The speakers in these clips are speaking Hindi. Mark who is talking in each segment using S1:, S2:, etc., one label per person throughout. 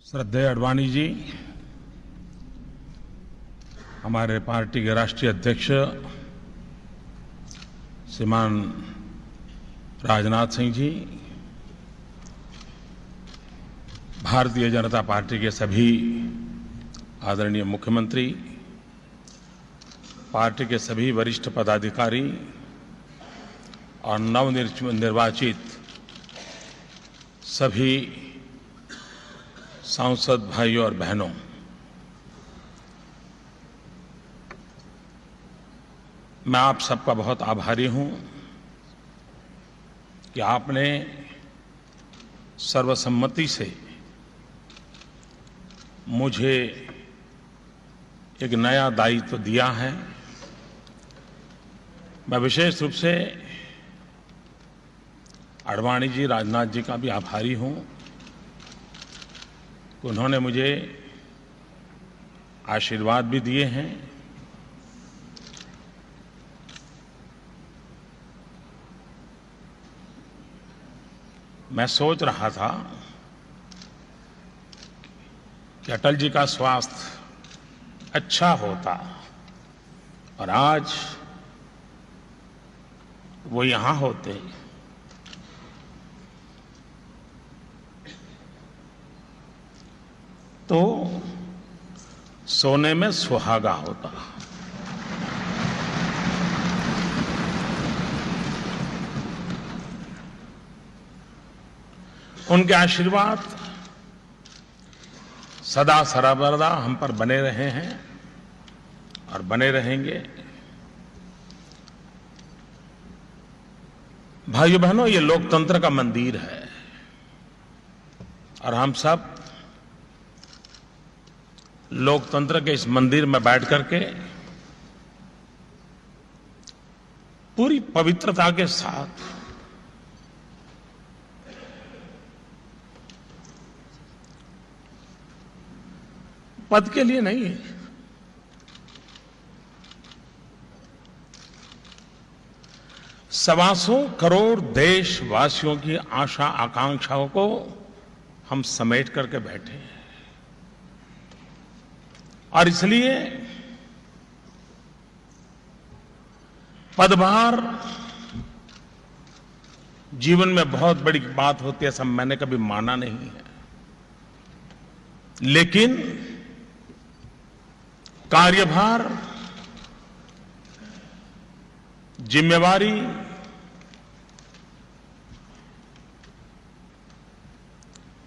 S1: श्रद्धेय अडवाणी जी, हमारे पार्टी के राष्ट्रीय अध्यक्ष श्रीमान राजनाथ सिंह जी, भारतीय जनता पार्टी के सभी आदरणीय मुख्यमंत्री, पार्टी के सभी वरिष्ठ पदाधिकारी और नवनिर्वाचित सभी सांसद भाइयों और बहनों, मैं आप सबका बहुत आभारी हूं कि आपने सर्वसम्मति से मुझे एक नया दायित्व दिया है। मैं विशेष रूप से अडवाणी जी, राजनाथ जी का भी आभारी हूं कि उन्होंने मुझे आशीर्वाद भी दिए हैं। मैं सोच रहा था कि अटल जी का स्वास्थ्य अच्छा होता और आज वो यहां होते, तो सोने में सुहागा होता। उनके आशीर्वाद सदा सर्वदा हम पर बने रहे हैं और बने रहेंगे। भाइयों बहनों, ये लोकतंत्र का मंदिर है और हम सब लोकतंत्र के इस मंदिर में बैठ करके पूरी पवित्रता के साथ पद के लिए नहीं, 125 करोड़ देशवासियों की आशा आकांक्षाओं को हम समेट करके बैठे हैं और इसलिए पदभार जीवन में बहुत बड़ी बात होती है, ऐसा मैंने कभी माना नहीं है। लेकिन कार्यभार, जिम्मेवारी,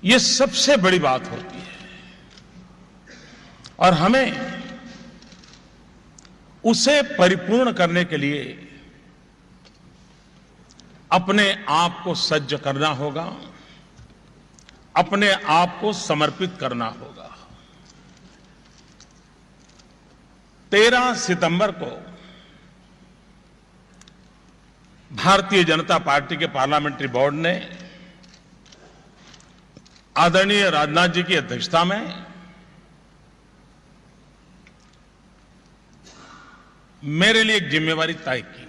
S1: ये सबसे बड़ी बात होती है और हमें उसे परिपूर्ण करने के लिए अपने आप को सज्ज करना होगा, अपने आप को समर्पित करना होगा। 13 सितंबर को भारतीय जनता पार्टी के पार्लियामेंट्री बोर्ड ने आदरणीय राजनाथ जी की अध्यक्षता में मेरे लिए एक जिम्मेवारी तय की।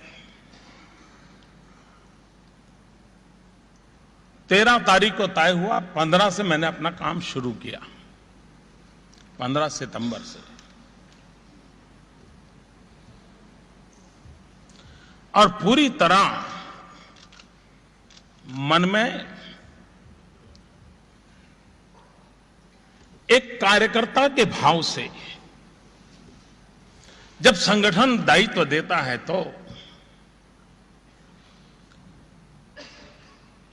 S1: 13 तारीख को तय हुआ, 15 से मैंने अपना काम शुरू किया, 15 सितंबर से। और पूरी तरह मन में एक कार्यकर्ता के भाव से जब संगठन दायित्व देता है तो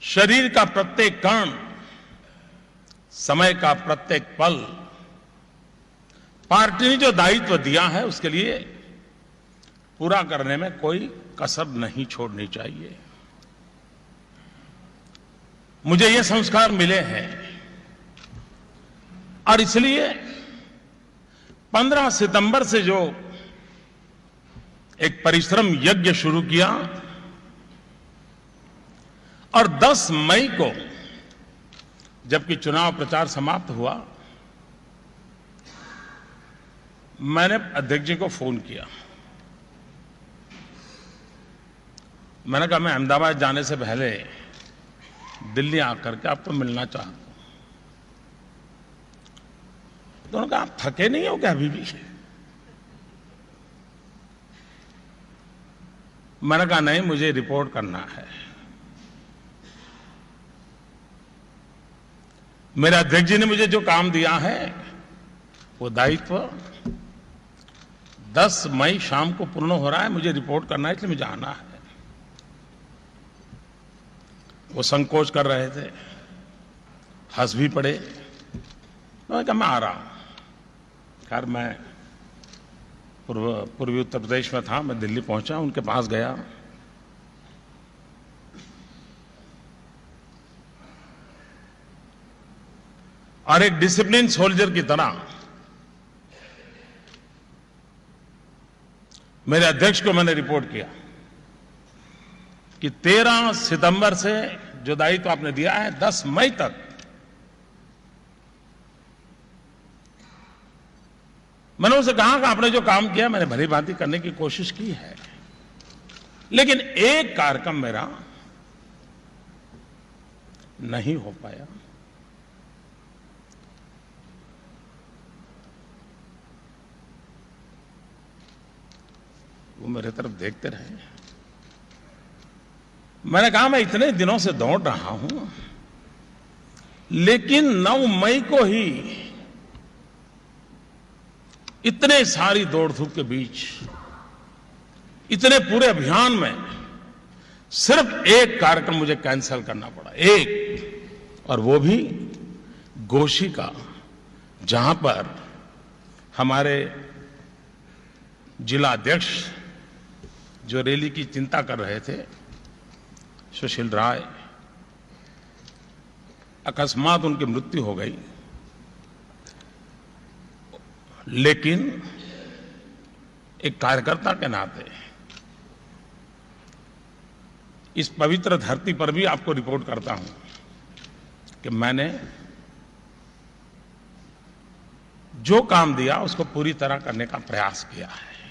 S1: शरीर का प्रत्येक कण, समय का प्रत्येक पल, पार्टी ने जो दायित्व दिया है उसके लिए पूरा करने में कोई कसर नहीं छोड़नी चाहिए। मुझे ये संस्कार मिले हैं और इसलिए 15 सितंबर से जो एक परिश्रम यज्ञ शुरू किया और 10 मई को जबकि चुनाव प्रचार समाप्त हुआ, मैंने अध्यक्ष जी को फोन किया। मैंने कहा मैं अहमदाबाद जाने से पहले दिल्ली आकर के आपको मिलना चाहता हूं। तो उन्होंने कहा, आप थके नहीं हो क्या अभी भी? मैंने कहा, नहीं, मुझे रिपोर्ट करना है। मेरे अध्यक्ष जी ने मुझे जो काम दिया है, वो दायित्व 10 मई शाम को पूर्ण हो रहा है, मुझे रिपोर्ट करना है, इसलिए मुझे आना है। वो संकोच कर रहे थे, हंस भी पड़े। मैंने कहा, मैं आ रहा हूं। खैर, मैं पूर्वी उत्तर प्रदेश में था, मैं दिल्ली पहुंचा, उनके पास गया। और एक डिसिप्लिन सोल्जर की तरह मेरे अध्यक्ष को मैंने रिपोर्ट किया कि 13 सितंबर से जो दायित्व आपने दिया है, 10 मई तक मैंने उनसे कहा कि आपने जो काम किया, मैंने भली भांति करने की कोशिश की है, लेकिन एक कार्यक्रम मेरा नहीं हो पाया। वो मेरे तरफ देखते रहे। मैंने कहा, मैं इतने दिनों से दौड़ रहा हूं, लेकिन 9 मई को ही इतने सारी दौड़ धूप के बीच, इतने पूरे अभियान में सिर्फ एक कार्यक्रम मुझे कैंसिल करना पड़ा, एक, और वो भी गोशी का, जहां पर हमारे जिला अध्यक्ष जो रैली की चिंता कर रहे थे, सुशील राय, अकस्मात उनकी मृत्यु हो गई। लेकिन एक कार्यकर्ता के नाते इस पवित्र धरती पर भी आपको रिपोर्ट करता हूं कि मैंने जो काम दिया उसको पूरी तरह करने का प्रयास किया है।